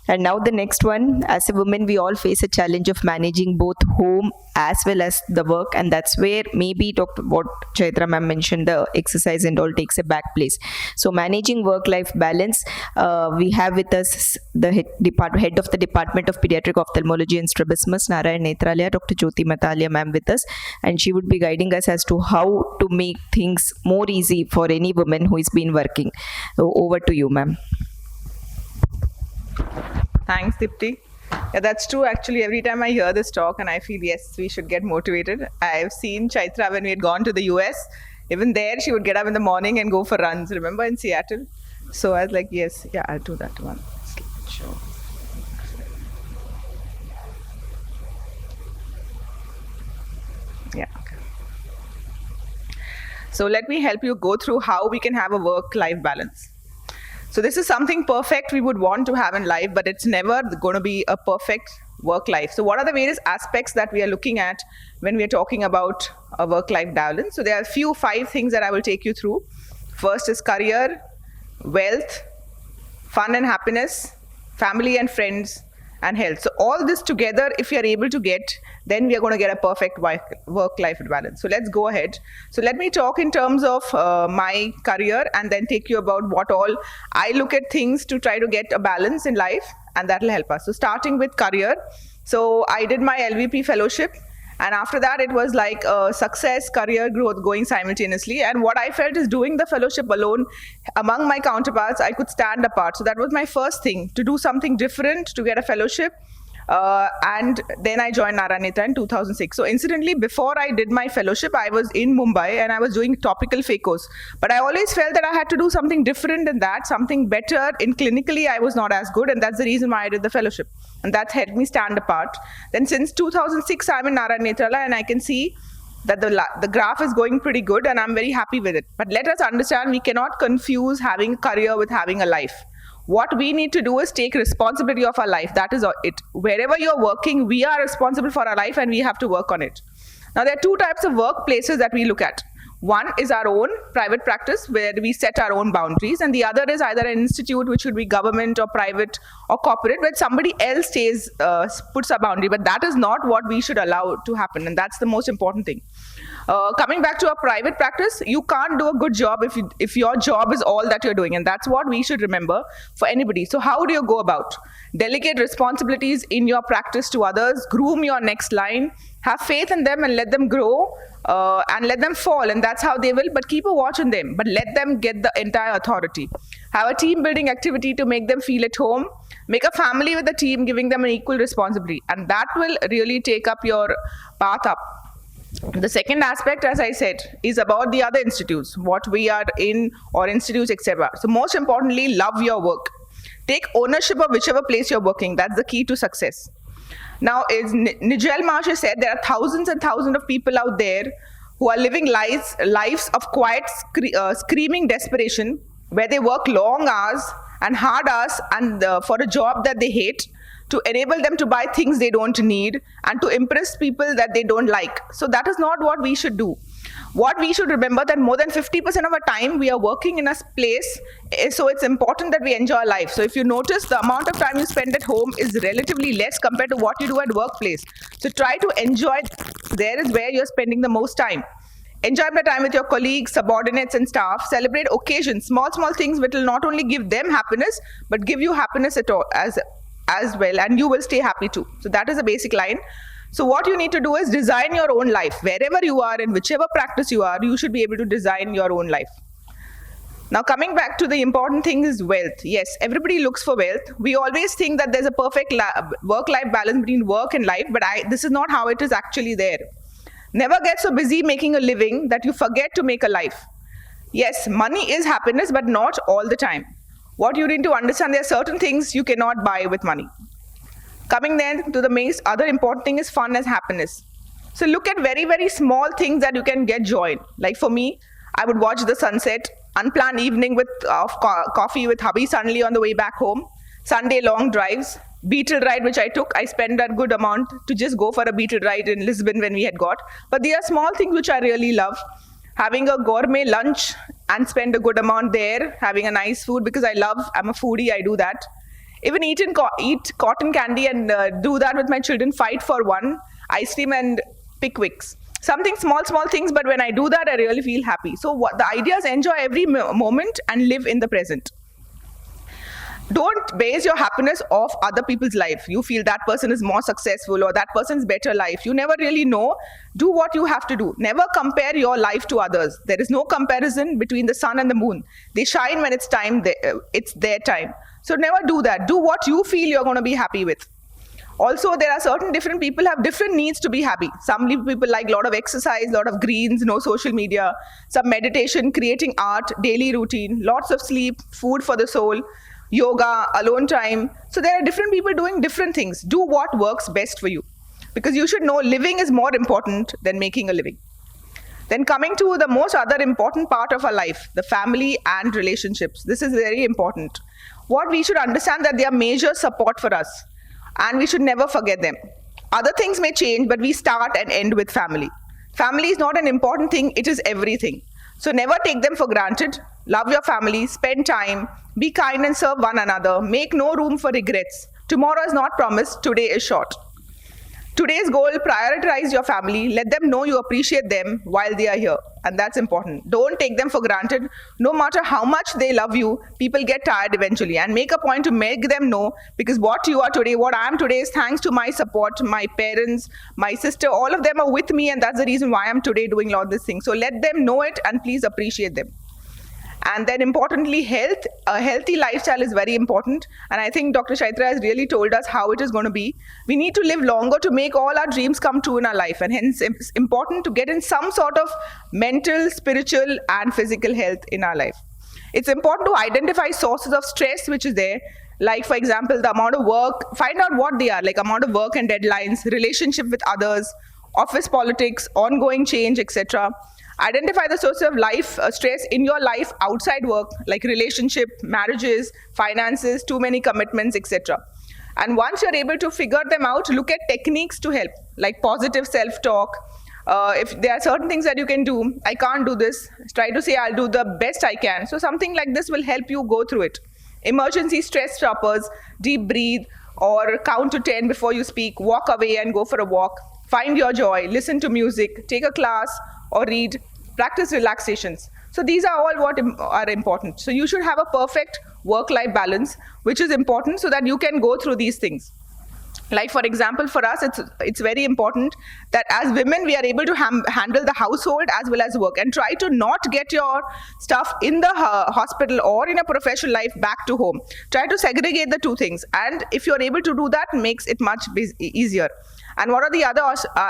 And now the next one, as a woman, we all face a challenge of managing both home as well as the work, and that's where maybe what Chaitra ma'am mentioned, the exercise and all takes a back place. So managing work-life balance, we have with us the head of the Department of Pediatric Ophthalmology and Strabismus, Narayan Netralia, Dr. JYOTI MATALIA ma'am with us, and she would be guiding us as to how to make things more easy for any woman who has been working. So over to you, ma'am. Thanks, Dipti. Yeah, that's true. Actually, every time I hear this talk and I feel, yes, we should get motivated. I've seen Chaitra when we had gone to the US. Even there, she would get up in the morning and go for runs. Remember in Seattle? So I was like, yes, yeah, I'll do that one. Sure. Yeah. So let me help you go through how we can have a work-life balance. So this is something perfect we would want to have in life, but it's never going to be a perfect work life. So what are the various aspects that we are looking at when we are talking about a work-life balance? So there are 5 things that I will take you through. First is career, wealth, fun and happiness, family and friends, and health. So all this together, if you are able to get, then we are going to get a perfect work-life balance. So let's go ahead. So let me talk in terms of my career and then take you about what all I look at things to try to get a balance in life, and that will help us. So starting with career. So I did my LVP fellowship, and after that it was like success, career growth going simultaneously. And what I felt is doing the fellowship alone, among my counterparts, I could stand apart. So that was my first thing, to do something different, to get a fellowship. And then I joined Narayan Netra in 2006. So incidentally, before I did my fellowship, I was in Mumbai and I was doing topical phacos. But I always felt that I had to do something different than that, something better. In clinically, I was not as good, and that's the reason why I did the fellowship. And that helped me stand apart. Then since 2006, I'm in Narayan Netra, and I can see that the graph is going pretty good, and I'm very happy with it. But let us understand, we cannot confuse having a career with having a life. What we need to do is take responsibility of our life. That is it. Wherever you're working, we are responsible for our life and we have to work on it. Now, there are 2 types of workplaces that we look at. One is our own private practice, where we set our own boundaries, and the other is either an institute, which would be government or private or corporate, where somebody else puts a boundary. But that is not what we should allow to happen, and that's the most important thing. Coming back to a private practice, you can't do a good job if your job is all that you're doing, and that's what we should remember for anybody. So how do you go about? Delegate responsibilities in your practice to others, groom your next line, have faith in them and let them grow, and let them fall, and that's how they will, but keep a watch on them, but let them get the entire authority. Have a team building activity to make them feel at home. Make a family with the team, giving them an equal responsibility, and that will really take up your path up. The second aspect, as I said, is about the other institutes, what we are in, or institutes, etc. So most importantly, love your work. Take ownership of whichever place you're working. That's the key to success. Now, as Nigel Marsh said, there are thousands and thousands of people out there who are living lives of quiet, screaming desperation, where they work long hours and hard hours and for a job that they hate, to enable them to buy things they don't need and to impress people that they don't like. So that is not what we should do. What we should remember, that more than 50% of our time we are working in a place, so it's important that we enjoy life. So if you notice, the amount of time you spend at home is relatively less compared to what you do at workplace. So try to enjoy. There is where you're spending the most time. Enjoy the time with your colleagues, subordinates, and staff. Celebrate occasions, small things which will not only give them happiness, but give you happiness at all as well, and you will stay happy too. So that is a basic line. So what you need to do is design your own life. Wherever you are, in whichever practice you are, you should be able to design your own life. Now, coming back to the important thing is wealth. Yes, everybody looks for wealth. We always think that there's a perfect work-life balance between work and life, but this is not how it is actually there. Never get so busy making a living that you forget to make a life. Yes, money is happiness, but not all the time. What you need to understand, there are certain things you cannot buy with money. Coming then to the other important thing is fun as happiness. So look at very, very small things that you can get joy in. Like for me, I would watch the sunset, unplanned evening with coffee with hubby suddenly on the way back home, Sunday long drives, beetle ride which I took. I spent a good amount to just go for a beetle ride in Lisbon when we had got. But there are small things which I really love. Having a gourmet lunch and spend a good amount there, having a nice food, because I'm a foodie, I do that. Even eat cotton candy and do that with my children, fight for one, ice cream and Pickwicks. Something small things, but when I do that, I really feel happy. So the idea is enjoy every moment and live in the present. Don't base your happiness off other people's life. You feel that person is more successful or that person's better life. You never really know. Do what you have to do. Never compare your life to others. There is no comparison between the sun and the moon. They shine when it's time. It's their time. So never do that. Do what you feel you're going to be happy with. Also, there are certain different people have different needs to be happy. Some people like a lot of exercise, a lot of greens, no social media, some meditation, creating art, daily routine, lots of sleep, food for the soul, yoga, alone time. So there are different people doing different things. Do what works best for you. Because you should know living is more important than making a living. Then coming to the most other important part of our life, the family and relationships. This is very important. What we should understand that they are major support for us. And we should never forget them. Other things may change, but we start and end with family. Family is not an important thing, it is everything. So never take them for granted. Love your family, spend time, be kind and serve one another. Make no room for regrets. Tomorrow is not promised, today is short. Today's goal, prioritize your family. Let them know you appreciate them while they are here. And that's important. Don't take them for granted. No matter how much they love you, people get tired eventually. And make a point to make them know, because what you are today, what I am today is thanks to my support, my parents, my sister, all of them are with me, and that's the reason why I'm today doing all these things. So let them know it and please appreciate them. And then importantly, health. A healthy lifestyle is very important. And I think Dr. Chaitra has really told us how it is going to be. We need to live longer to make all our dreams come true in our life. And hence, it's important to get in some sort of mental, spiritual, and physical health in our life. It's important to identify sources of stress which is there. Like, for example, the amount of work. Find out what they are, like amount of work and deadlines, relationship with others, office politics, ongoing change, etc. Identify the sources of life stress in your life outside work, like relationship, marriages, finances, too many commitments, etc. And once you're able to figure them out, look at techniques to help, like positive self-talk. If there are certain things that you can do, I can't do this, try to say I'll do the best I can. So something like this will help you go through it. Emergency stress stoppers, deep breathe, or count to 10 before you speak, walk away and go for a walk. Find your joy, listen to music, take a class, or read, practice relaxations. So these are all what are important. So you should have a perfect work-life balance, which is important so that you can go through these things. Like, for example, for us, it's very important that as women, we are able to handle the household as well as work, and try to not get your stuff in the hospital or in a professional life back to home. Try to segregate the two things. And if you're able to do that, it makes it much easier. And what are the other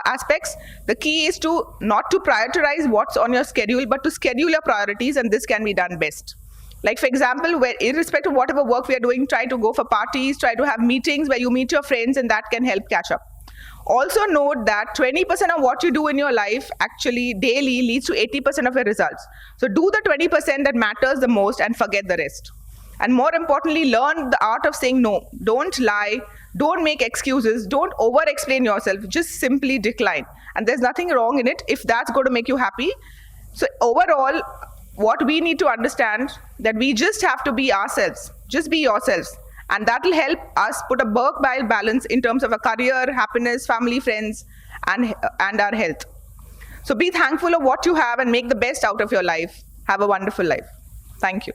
aspects? The key is to not to prioritize what's on your schedule, but to schedule your priorities, and this can be done best. Like, for example, where irrespective of whatever work we are doing, try to go for parties, try to have meetings where you meet your friends, and that can help catch up. Also note that 20% of what you do in your life actually daily leads to 80% of your results. So do the 20% that matters the most and forget the rest. And more importantly, learn the art of saying no. Don't lie. Don't make excuses. Don't over-explain yourself. Just simply decline. And there's nothing wrong in it if that's going to make you happy. So overall, what we need to understand that we just have to be ourselves. Just be yourselves. And that will help us put a work-life balance in terms of a career, happiness, family, friends, and our health. So be thankful of what you have and make the best out of your life. Have a wonderful life. Thank you.